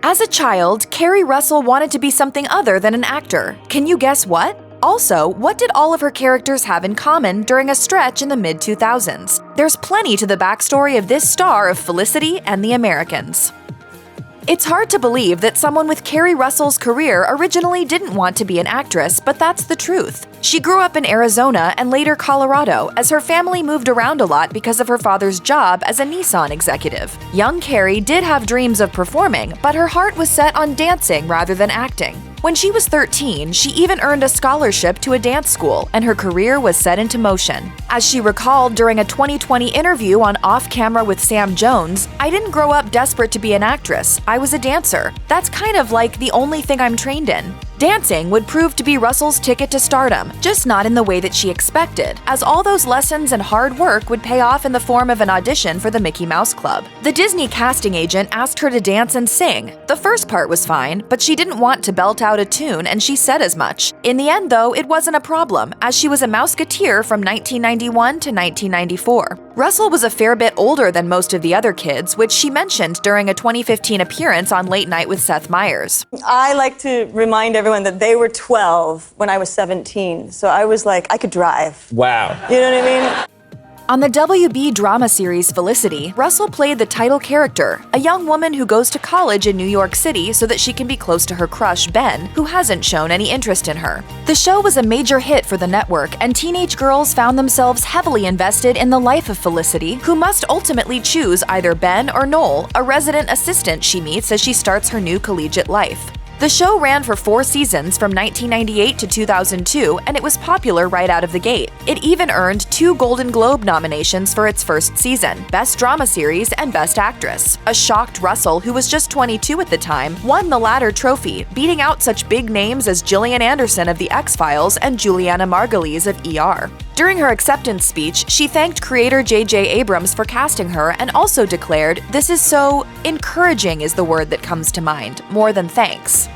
As a child, Keri Russell wanted to be something other than an actor. Can you guess what? Also, what did all of her characters have in common during a stretch in the mid-2000s? There's plenty to the backstory of this star of Felicity and the Americans. It's hard to believe that someone with Keri Russell's career originally didn't want to be an actress, but that's the truth. She grew up in Arizona and later Colorado, as her family moved around a lot because of her father's job as a Nissan executive. Young Keri did have dreams of performing, but her heart was set on dancing rather than acting. When she was 13, she even earned a scholarship to a dance school, and her career was set into motion. As she recalled during a 2020 interview on Off Camera with Sam Jones, "I didn't grow up desperate to be an actress. I was a dancer. That's kind of like the only thing I'm trained in." Dancing would prove to be Russell's ticket to stardom, just not in the way that she expected, as all those lessons and hard work would pay off in the form of an audition for the Mickey Mouse Club. The Disney casting agent asked her to dance and sing. The first part was fine, but she didn't want to belt out a tune, and she said as much. In the end, though, it wasn't a problem, as she was a Mouseketeer from 1991 to 1994. Russell was a fair bit older than most of the other kids, which she mentioned during a 2015 appearance on Late Night with Seth Meyers. I like to remind everyone that they were 12 when I was 17, so I was like, I could drive. Wow. You know what I mean? On the WB drama series Felicity, Russell played the title character, a young woman who goes to college in New York City so that she can be close to her crush, Ben, who hasn't shown any interest in her. The show was a major hit for the network, and teenage girls found themselves heavily invested in the life of Felicity, who must ultimately choose either Ben or Noel, a resident assistant she meets as she starts her new collegiate life. The show ran for 4 seasons from 1998 to 2002, and it was popular right out of the gate. It even earned 2 Golden Globe nominations for its first season, Best Drama Series and Best Actress. A shocked Russell, who was just 22 at the time, won the latter trophy, beating out such big names as Gillian Anderson of The X-Files and Juliana Margulies of ER. During her acceptance speech, she thanked creator J.J. Abrams for casting her and also declared, "This is so encouraging," is the word that comes to mind, more than thanks.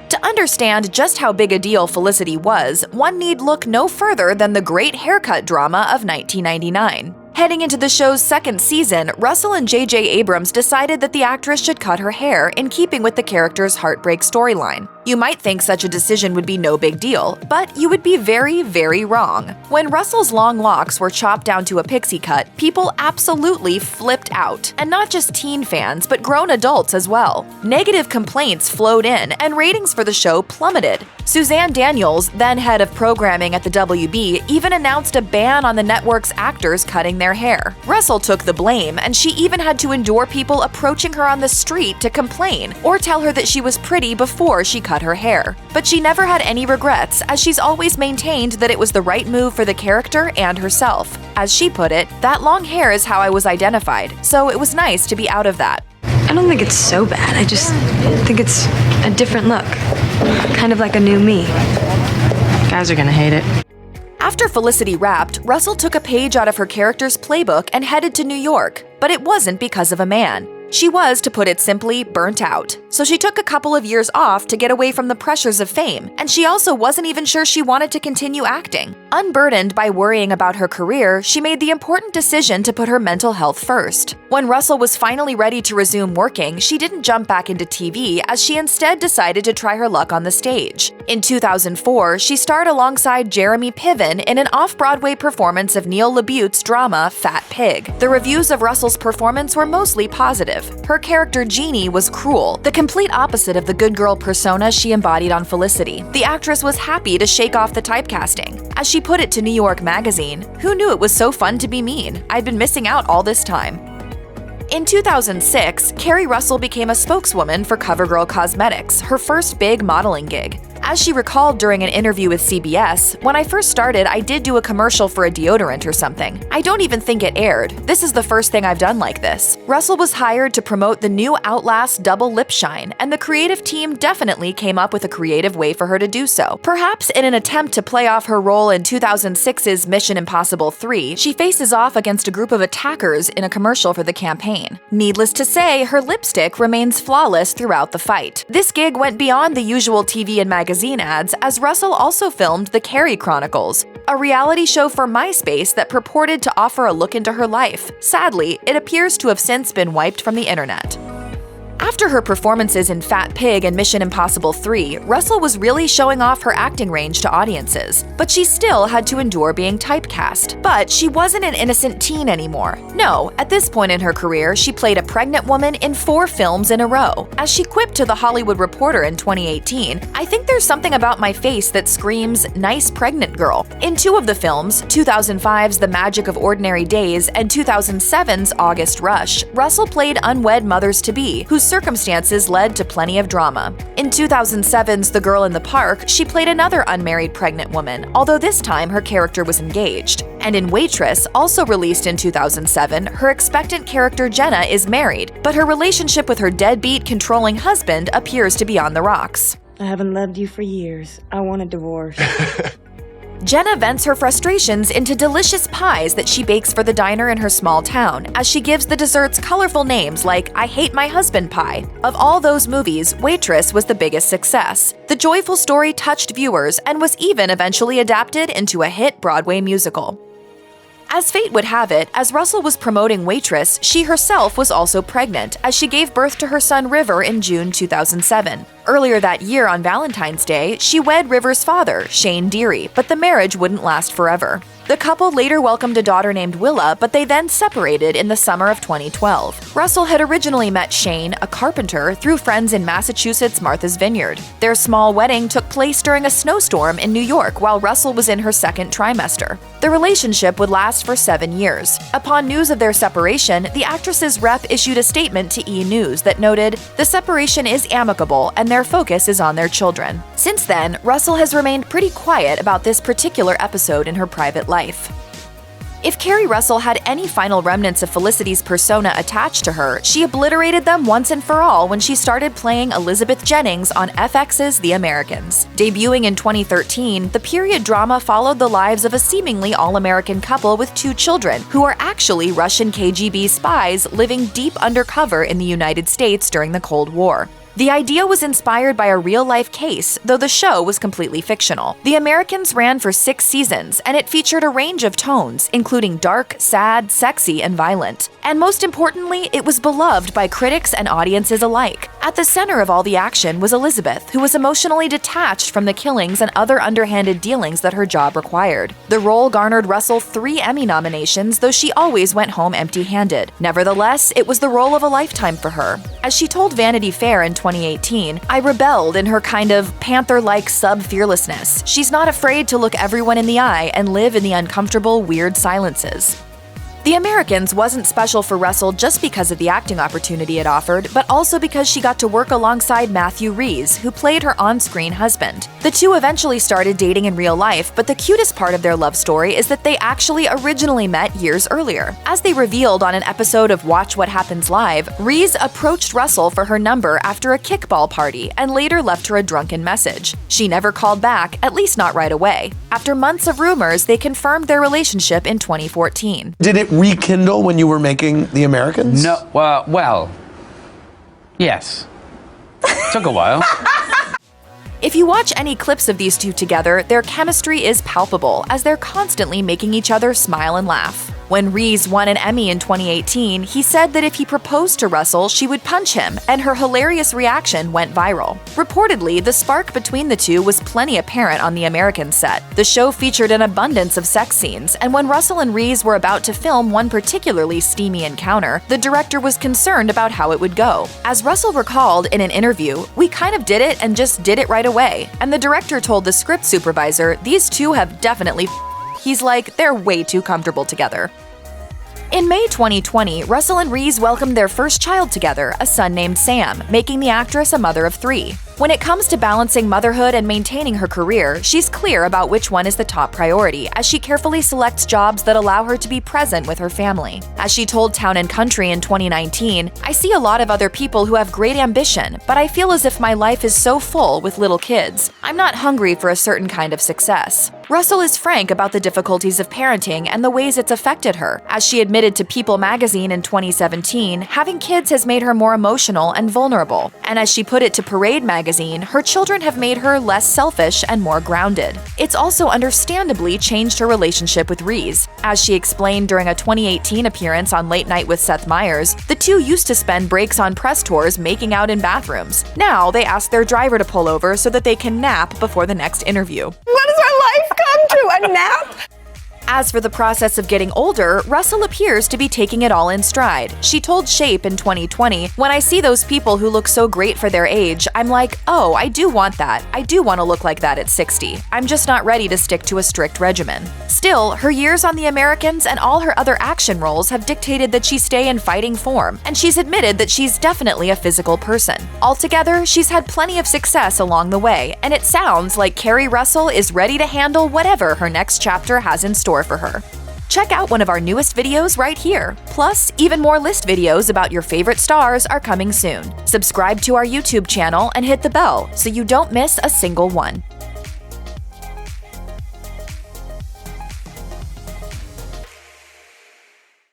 To understand just how big a deal Felicity was, one need look no further than the great haircut drama of 1999. Heading into the show's second season, Russell and J.J. Abrams decided that the actress should cut her hair in keeping with the character's heartbreak storyline. You might think such a decision would be no big deal, but you would be very, very wrong. When Russell's long locks were chopped down to a pixie cut, people absolutely flipped out. And not just teen fans, but grown adults as well. Negative complaints flowed in, and ratings for the show plummeted. Suzanne Daniels, then head of programming at the WB, even announced a ban on the network's actors cutting their hair. Russell took the blame, and she even had to endure people approaching her on the street to complain or tell her that she was pretty before she cut her hair. But she never had any regrets, as she's always maintained that it was the right move for the character and herself. As she put it, "That long hair is how I was identified, so it was nice to be out of that." I don't think it's so bad. I just think it's a different look. Kind of like a new me. Guys are gonna hate it. After Felicity wrapped, Russell took a page out of her character's playbook and headed to New York. But it wasn't because of a man. She was, to put it simply, burnt out. So she took a couple of years off to get away from the pressures of fame, and she also wasn't even sure she wanted to continue acting. Unburdened by worrying about her career, she made the important decision to put her mental health first. When Russell was finally ready to resume working, she didn't jump back into TV, as she instead decided to try her luck on the stage. In 2004, she starred alongside Jeremy Piven in an off-Broadway performance of Neil LaBute's drama Fat Pig. The reviews of Russell's performance were mostly positive. Her character Jeannie was cruel, the complete opposite of the good girl persona she embodied on Felicity. The actress was happy to shake off the typecasting. As she put it to New York Magazine, "Who knew it was so fun to be mean? I'd been missing out all this time." In 2006, Keri Russell became a spokeswoman for CoverGirl Cosmetics, her first big modeling gig. As she recalled during an interview with CBS, "When I first started, I did do a commercial for a deodorant or something. I don't even think it aired. This is the first thing I've done like this." Russell was hired to promote the new Outlast Double Lip Shine, and the creative team definitely came up with a creative way for her to do so. Perhaps in an attempt to play off her role in 2006's Mission Impossible 3, she faces off against a group of attackers in a commercial for the campaign. Needless to say, her lipstick remains flawless throughout the fight. This gig went beyond the usual TV and magazine ads, as Russell also filmed The Keri Chronicles, a reality show for MySpace that purported to offer a look into her life. Sadly, it appears to have since been wiped from the internet. After her performances in Fat Pig and Mission Impossible 3, Russell was really showing off her acting range to audiences, but she still had to endure being typecast. But she wasn't an innocent teen anymore. No, at this point in her career, she played a pregnant woman in 4 films in a row. As she quipped to The Hollywood Reporter in 2018, "I think there's something about my face that screams, nice pregnant girl." In 2 of the films, 2005's The Magic of Ordinary Days and 2007's August Rush, Russell played unwed mothers-to-be, whose circumstances led to plenty of drama. In 2007's The Girl in the Park, she played another unmarried pregnant woman, although this time her character was engaged. And in Waitress, also released in 2007, her expectant character Jenna is married, but her relationship with her deadbeat, controlling husband appears to be on the rocks. "I haven't loved you for years. I want a divorce." Jenna vents her frustrations into delicious pies that she bakes for the diner in her small town, as she gives the desserts colorful names like "I Hate My Husband" pie. Of all those movies, Waitress was the biggest success. The joyful story touched viewers and was even eventually adapted into a hit Broadway musical. As fate would have it, as Russell was promoting Waitress, she herself was also pregnant, as she gave birth to her son River in June 2007. Earlier that year on Valentine's Day, she wed River's father, Shane Deary, but the marriage wouldn't last forever. The couple later welcomed a daughter named Willa, but they then separated in the summer of 2012. Russell had originally met Shane, a carpenter, through friends in Massachusetts' Martha's Vineyard. Their small wedding took place during a snowstorm in New York while Russell was in her second trimester. The relationship would last for 7 years. Upon news of their separation, the actress's rep issued a statement to E! News that noted, "The separation is amicable and their focus is on their children." Since then, Russell has remained pretty quiet about this particular episode in her private life. If Keri Russell had any final remnants of Felicity's persona attached to her, she obliterated them once and for all when she started playing Elizabeth Jennings on FX's The Americans. Debuting in 2013, the period drama followed the lives of a seemingly all-American couple with 2 children, who are actually Russian KGB spies living deep undercover in the United States during the Cold War. The idea was inspired by a real-life case, though the show was completely fictional. The Americans ran for 6 seasons, and it featured a range of tones, including dark, sad, sexy, and violent. And most importantly, it was beloved by critics and audiences alike. At the center of all the action was Elizabeth, who was emotionally detached from the killings and other underhanded dealings that her job required. The role garnered Russell 3 Emmy nominations, though she always went home empty-handed. Nevertheless, it was the role of a lifetime for her. As she told Vanity Fair in 2018, "I rebelled in her kind of panther-like sub-fearlessness. She's not afraid to look everyone in the eye and live in the uncomfortable, weird silences." The Americans wasn't special for Russell just because of the acting opportunity it offered, but also because she got to work alongside Matthew Rhys, who played her on-screen husband. The two eventually started dating in real life, but the cutest part of their love story is that they actually originally met years earlier. As they revealed on an episode of Watch What Happens Live, Rhys approached Russell for her number after a kickball party and later left her a drunken message. She never called back, at least not right away. After months of rumors, they confirmed their relationship in 2014. Did it rekindle when you were making The Americans? No, well, yes. Took a while. If you watch any clips of these two together, their chemistry is palpable, as they're constantly making each other smile and laugh. When Rhys won an Emmy in 2018, he said that if he proposed to Russell, she would punch him, and her hilarious reaction went viral. Reportedly, the spark between the two was plenty apparent on The American set. The show featured an abundance of sex scenes, and when Russell and Rhys were about to film one particularly steamy encounter, the director was concerned about how it would go. As Russell recalled in an interview, "We kind of did it and just did it right away," and the director told the script supervisor, "These two have definitely He's like, they're way too comfortable together." In May 2020, Russell and Rhys welcomed their first child together, a son named Sam, making the actress a mother of 3. When it comes to balancing motherhood and maintaining her career, she's clear about which one is the top priority, as she carefully selects jobs that allow her to be present with her family. As she told Town & Country in 2019, "I see a lot of other people who have great ambition, but I feel as if my life is so full with little kids. I'm not hungry for a certain kind of success." Russell is frank about the difficulties of parenting and the ways it's affected her. As she admitted to People magazine in 2017, having kids has made her more emotional and vulnerable. And as she put it to Parade magazine, her children have made her less selfish and more grounded. It's also understandably changed her relationship with Reese. As she explained during a 2018 appearance on Late Night with Seth Meyers, the two used to spend breaks on press tours making out in bathrooms. Now they ask their driver to pull over so that they can nap before the next interview. What does our life come to? A nap? As for the process of getting older, Russell appears to be taking it all in stride. She told Shape in 2020, "When I see those people who look so great for their age, I'm like, oh, I do want that. I do want to look like that at 60. I'm just not ready to stick to a strict regimen." Still, her years on The Americans and all her other action roles have dictated that she stay in fighting form, and she's admitted that she's definitely a physical person. Altogether, she's had plenty of success along the way, and it sounds like Keri Russell is ready to handle whatever her next chapter has in store for her. Check out one of our newest videos right here. Plus, even more list videos about your favorite stars are coming soon. Subscribe to our YouTube channel and hit the bell so you don't miss a single one.